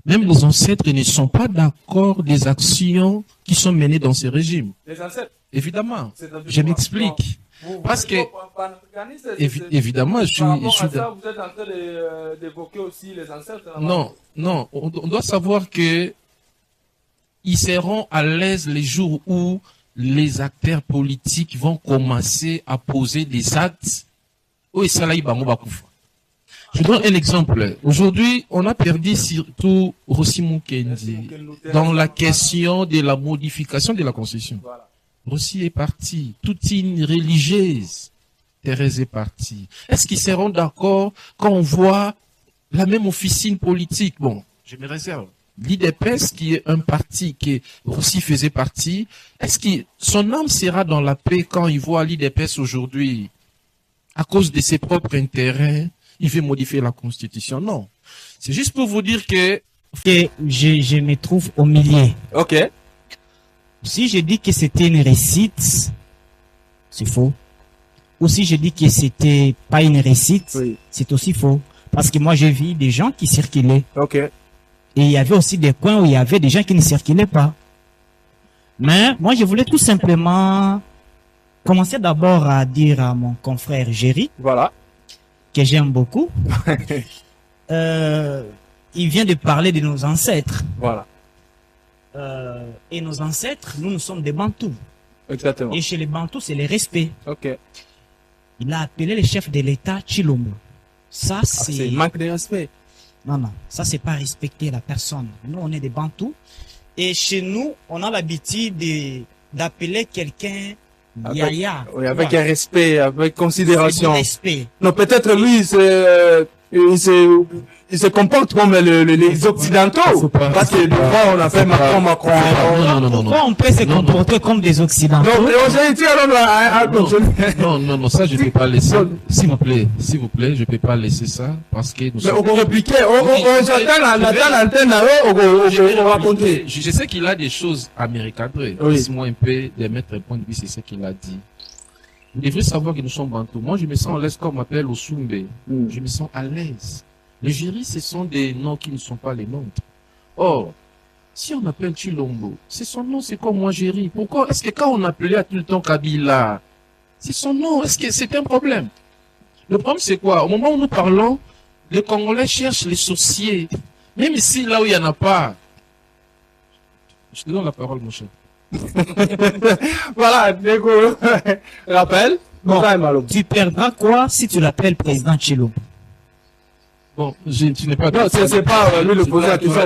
Même les ancêtres ne sont pas d'accord des actions qui sont menées dans ces régimes. Les ancêtres. Évidemment. Je m'explique. Parce que, évidemment, je suis vous êtes en train d'évoquer aussi les ancêtres. Non, non. On doit savoir que ils seront à l'aise les jours où les acteurs politiques vont commencer à poser des actes. Je donne un exemple. Aujourd'hui, on a perdu surtout Rossi Mukendi dans la question de la modification de la Constitution. Voilà. Rossi est parti. Toute une religieuse, Thérèse est partie. Est-ce qu'ils seront d'accord quand on voit la même officine politique? Bon, je me réserve. L'IDPS, qui est un parti que Rossi faisait partie, est-ce que son âme sera dans la paix quand il voit l'IDPS aujourd'hui, à cause de ses propres intérêts, il veut modifier la Constitution? Non. C'est juste pour vous dire que je me trouve au milieu. Ok. Si je dis que c'était une réussite, c'est faux. Ou si je dis que c'était pas une réussite, Oui. c'est aussi faux. Parce que moi, j'ai vu des gens qui circulaient. Ok. Et il y avait aussi des coins où il y avait des gens qui ne circulaient pas. Mais moi, je voulais tout simplement commencer d'abord à dire à mon confrère Géry, Voilà. que j'aime beaucoup. Il vient de parler de nos ancêtres. Voilà. Et nos ancêtres, nous sommes des Bantous. Exactement. Et chez les Bantous, c'est le respect. Ok. Il a appelé le chef de l'État Chilombo. Ça, C'est c'est... manque de respect. Non, non. Ça, c'est pas respecter la personne. Nous, on est des Bantous. Et chez nous, on a l'habitude d'appeler quelqu'un Yaya. Oui, avec un respect, avec considération. Respect. Non, peut-être lui, il se comporte comme les Occidentaux. Parce que des fois, on a fait Macron. non. Pourquoi on peut se comporter comme des Occidentaux? Non, ça je peux pas laisser. S'il vous plaît, je peux pas laisser ça parce que nous Mais sommes... on peut répliquer, j'attends l'antenne, on va raconter. Je sais qu'il a des choses à me recadrer. Oui. Laisse-moi un peu de mettre un point de vue, c'est ce qu'il a dit. Vous devrez savoir que nous sommes bantous. Moi, je me sens à l'aise quand on m'appelle Osumbe. Je me sens à l'aise. Les Géry, ce sont des noms qui ne sont pas les nôtres. Or, si on appelle Chilombo, c'est son nom, c'est comme moi Géry. Pourquoi est-ce que quand on appelait à tout le temps Kabila, c'est son nom? Est-ce que c'est un problème? Le problème, c'est quoi? Au moment où nous parlons, les Congolais cherchent les sorciers. Même ici, là où il n'y en a pas. Je te donne la parole, mon cher. Voilà, Nego, rappel. Bon, tu perdras quoi si tu l'appelles président Chilombo? Bon, tu n'es pas... Non, c'est pas lui le poser la question.